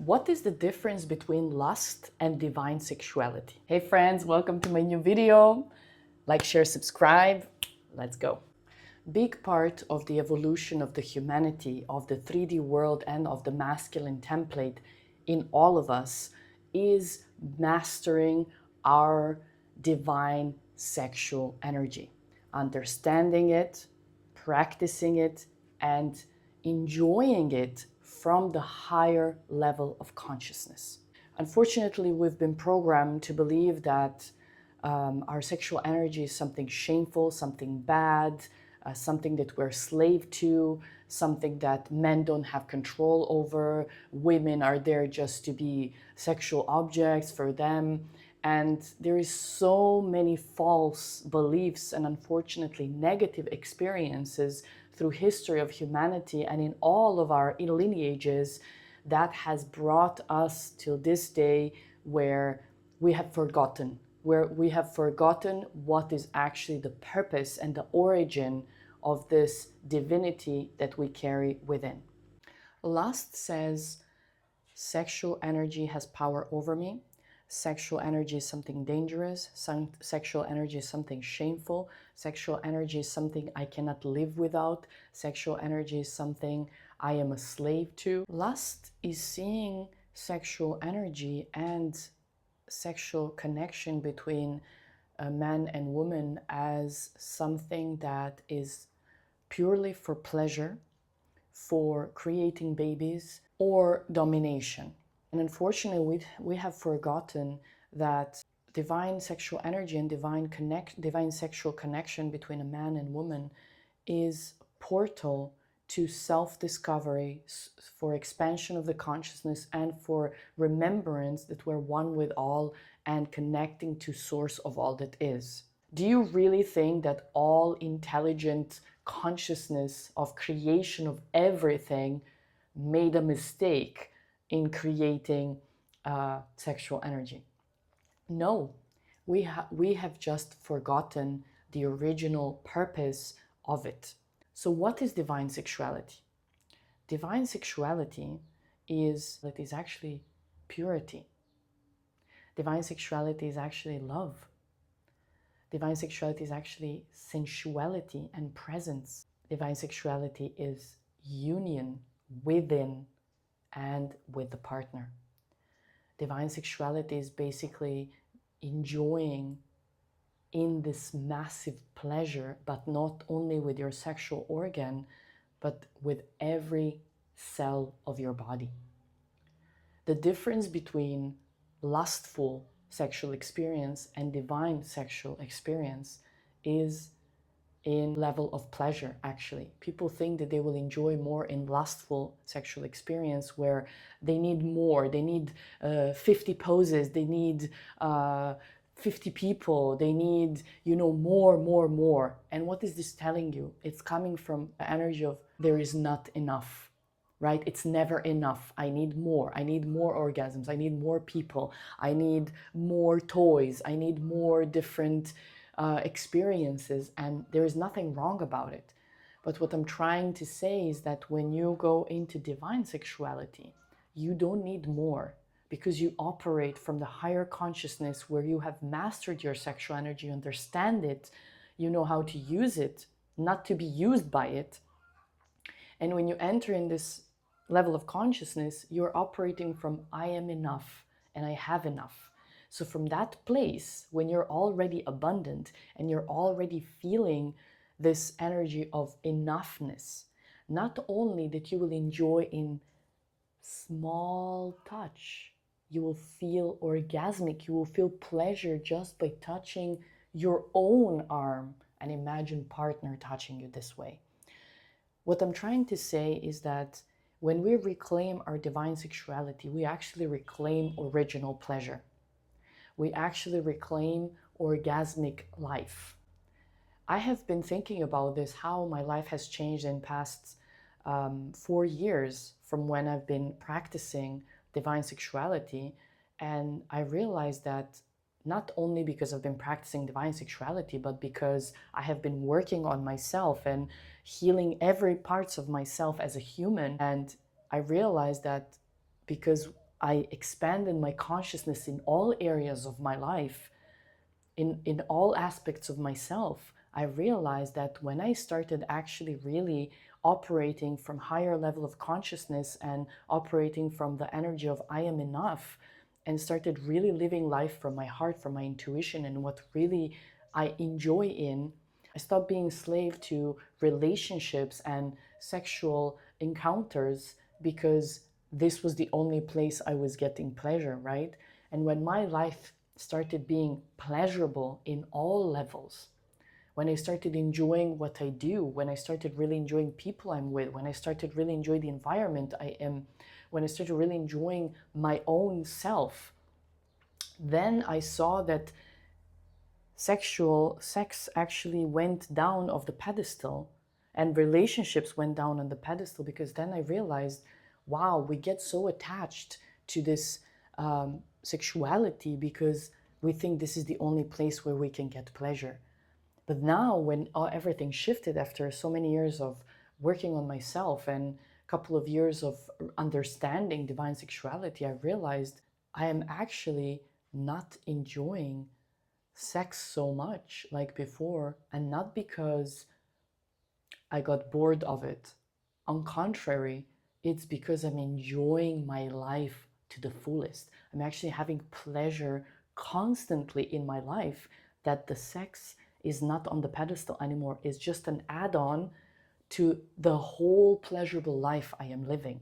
What is the difference between lust and divine sexuality? Hey friends, welcome to my new video. Like, share, subscribe. Let's go. Big part of the evolution of the humanity, of the 3D world and of the masculine template in all of us is mastering our divine sexual energy, understanding it, practicing it, and enjoying it from the higher level of consciousness. Unfortunately, we've been programmed to believe that our sexual energy is something shameful, something bad, something that we're slave to, something that men don't have control over. Women are there just to be sexual objects for them. And there is so many false beliefs and unfortunately negative experiences through history of humanity and in all of our lineages that has brought us till this day where we have forgotten what is actually the purpose and the origin of this divinity that we carry within. Lust says sexual energy has power over me. Sexual energy is something dangerous. Sexual energy is something shameful. Sexual energy is something I cannot live without. Sexual energy is something I am a slave to. Lust is seeing sexual energy and sexual connection between a man and woman as something that is purely for pleasure, for creating babies, or domination. And unfortunately, we have forgotten that divine sexual energy and divine sexual connection between a man and woman is a portal to self-discovery, for expansion of the consciousness, and for remembrance that we're one with all and connecting to source of all that is. Do you really think that all intelligent consciousness of creation of everything made a mistake in creating sexual energy? No, we have just forgotten the original purpose of it. So what is divine sexuality? Divine sexuality is actually purity. Divine sexuality is actually love. Divine sexuality is actually sensuality and presence. Divine sexuality is union within and with the partner. Divine sexuality is basically enjoying in this massive pleasure, but not only with your sexual organ, but with every cell of your body. The difference between lustful sexual experience and divine sexual experience is in level of pleasure. Actually, people think that they will enjoy more in lustful sexual experience, where they need more, they need 50 poses, they need 50 people, they need, more. And what is this telling you? It's coming from the energy of there is not enough, right? It's never enough. I need more. I need more orgasms. I need more people. I need more toys. I need more different experiences. And there is nothing wrong about it. But what I'm trying to say is that when you go into divine sexuality, you don't need more, because you operate from the higher consciousness where you have mastered your sexual energy, you understand it, you know how to use it, not to be used by it. And when you enter in this level of consciousness, you're operating from I am enough and I have enough. So from that place, when you're already abundant and you're already feeling this energy of enoughness, not only that you will enjoy in small touch, you will feel orgasmic, you will feel pleasure just by touching your own arm, and imagine partner touching you this way. What I'm trying to say is that when we reclaim our divine sexuality, we actually reclaim original pleasure. We actually reclaim orgasmic life. I have been thinking about this, how my life has changed in past 4 years from when I've been practicing divine sexuality. And I realized that not only because I've been practicing divine sexuality, but because I have been working on myself and healing every parts of myself as a human. And I realized that because I expanded my consciousness in all areas of my life, in all aspects of myself, I realized that when I started actually really operating from higher level of consciousness and operating from the energy of I am enough, and started really living life from my heart, from my intuition, and what really I enjoy in, I stopped being slave to relationships and sexual encounters because this was the only place I was getting pleasure, right? And when my life started being pleasurable in all levels, when I started enjoying what I do, when I started really enjoying people I'm with, when I started really enjoying the environment I am, when I started really enjoying my own self, then I saw that sex actually went down off the pedestal and relationships went down on the pedestal, because then I realized, wow, we get so attached to this sexuality because we think this is the only place where we can get pleasure. But now, when everything shifted after so many years of working on myself and a couple of years of understanding divine sexuality, I realized I am actually not enjoying sex so much like before, and not because I got bored of it. On contrary, it's because I'm enjoying my life to the fullest. I'm actually having pleasure constantly in my life, that the sex is not on the pedestal anymore. It's just an add-on to the whole pleasurable life I am living.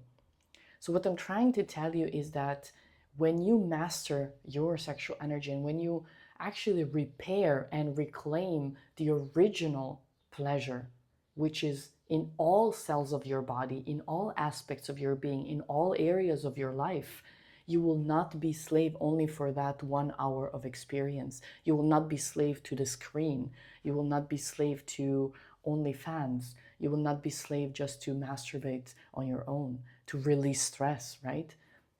So what I'm trying to tell you is that when you master your sexual energy and when you actually repair and reclaim the original pleasure, which is in all cells of your body, in all aspects of your being, in all areas of your life, you will not be slave only for that 1 hour of experience. You will not be slave to the screen. You will not be slave to OnlyFans. You will not be slave just to masturbate on your own, to release stress, right?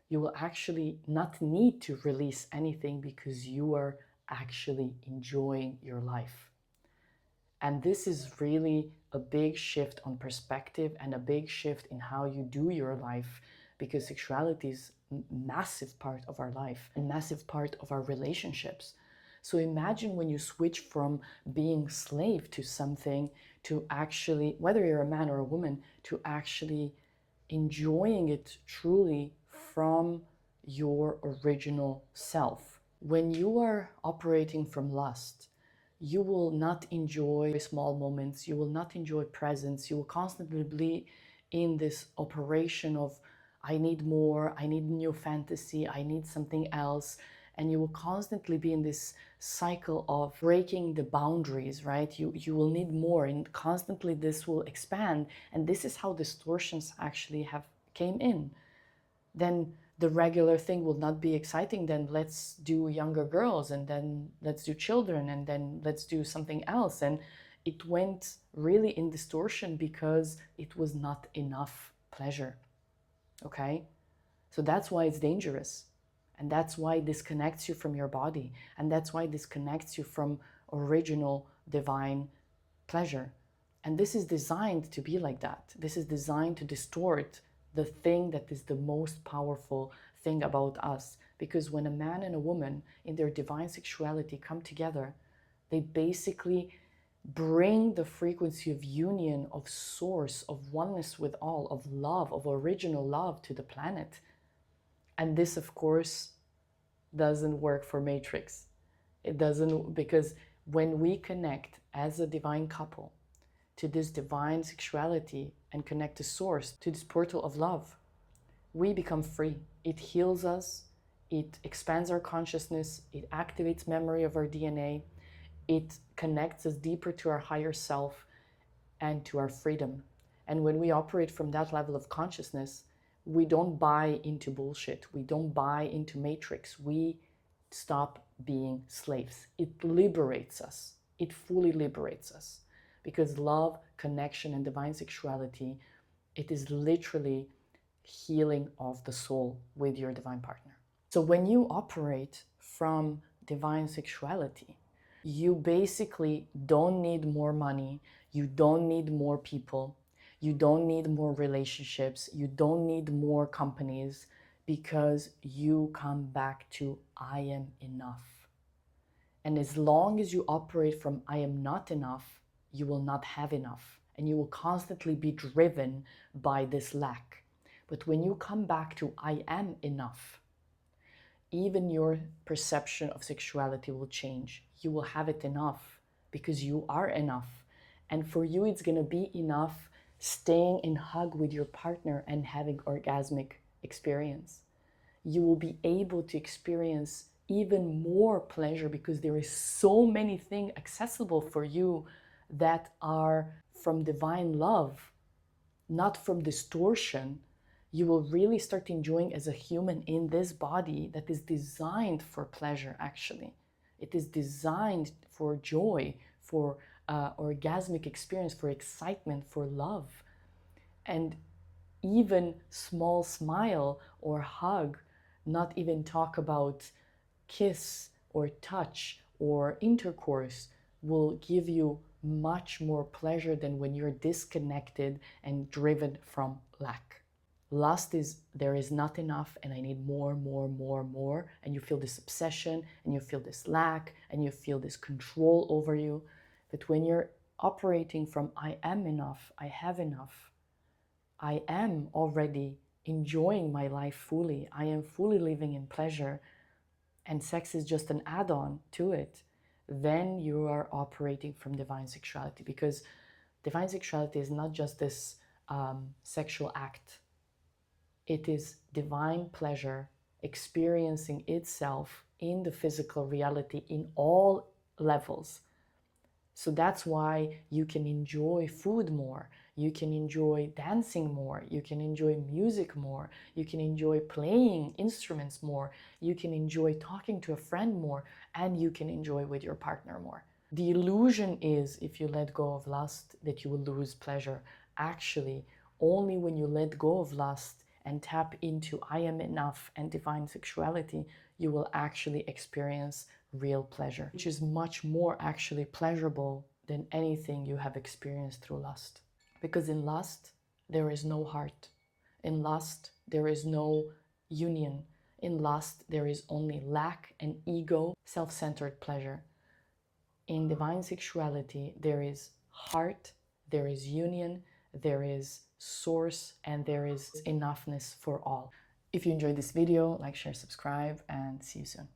You will actually not need to release anything because you are actually enjoying your life. And this is really a big shift on perspective and a big shift in how you do your life, because sexuality is a massive part of our life, a massive part of our relationships. So imagine when you switch from being slave to something to actually, whether you're a man or a woman, to actually enjoying it truly from your original self. When you are operating from lust, you will not enjoy small moments, you will not enjoy presence, you will constantly be in this operation of, I need more, I need new fantasy, I need something else. And you will constantly be in this cycle of breaking the boundaries, right? You will need more, and constantly this will expand. And this is how distortions actually have came in. Then the regular thing will not be exciting. Then let's do younger girls, and then let's do children, and then let's do something else. And it went really in distortion because it was not enough pleasure. Okay? So that's why it's dangerous. And that's why it disconnects you from your body. And that's why it disconnects you from original divine pleasure. And this is designed to be like that. This is designed to distort the thing that is the most powerful thing about us. Because when a man and a woman in their divine sexuality come together, they basically bring the frequency of union, of source, of oneness with all, of love, of original love to the planet. And this, of course, doesn't work for Matrix. It doesn't, because when we connect as a divine couple to this divine sexuality and connect to source, to this portal of love, we become free. It heals us, it expands our consciousness, it activates memory of our DNA, it connects us deeper to our higher self and to our freedom. And when we operate from that level of consciousness, we don't buy into bullshit. We don't buy into Matrix. We stop being slaves. It liberates us. It fully liberates us. Because love, connection, and divine sexuality, it is literally healing of the soul with your divine partner. So when you operate from divine sexuality, you basically don't need more money, you don't need more people, you don't need more relationships, you don't need more companies, because you come back to I am enough. And as long as you operate from I am not enough, you will not have enough. And you will constantly be driven by this lack. But when you come back to I am enough, even your perception of sexuality will change. You will have it enough because you are enough. And for you, it's going to be enough staying in hug with your partner and having orgasmic experience. You will be able to experience even more pleasure because there is so many things accessible for you that are from divine love, not from distortion. You will really start enjoying as a human in this body that is designed for pleasure, actually. It is designed for joy, for orgasmic experience, for excitement, for love. And even small smile or hug, not even talk about kiss or touch or intercourse, will give you much more pleasure than when you're disconnected and driven from lack. Lust is there is not enough and I need more, more, more, more. And you feel this obsession and you feel this lack and you feel this control over you. But when you're operating from I am enough, I have enough, I am already enjoying my life fully, I am fully living in pleasure, and sex is just an add-on to it, then you are operating from divine sexuality. Because divine sexuality is not just this sexual act. It is divine pleasure experiencing itself in the physical reality in all levels. So that's why you can enjoy food more, you can enjoy dancing more, you can enjoy music more, you can enjoy playing instruments more, you can enjoy talking to a friend more, and you can enjoy with your partner more. The illusion is, if you let go of lust, that you will lose pleasure. Actually, only when you let go of lust and tap into I am enough and divine sexuality, you will actually experience real pleasure, which is much more actually pleasurable than anything you have experienced through lust. Because in lust, there is no heart. In lust, there is no union. In lust, there is only lack and ego, self-centered pleasure. In divine sexuality, there is heart, there is union, there is source, and there is enoughness for all. If you enjoyed this video, like, share, subscribe, and see you soon.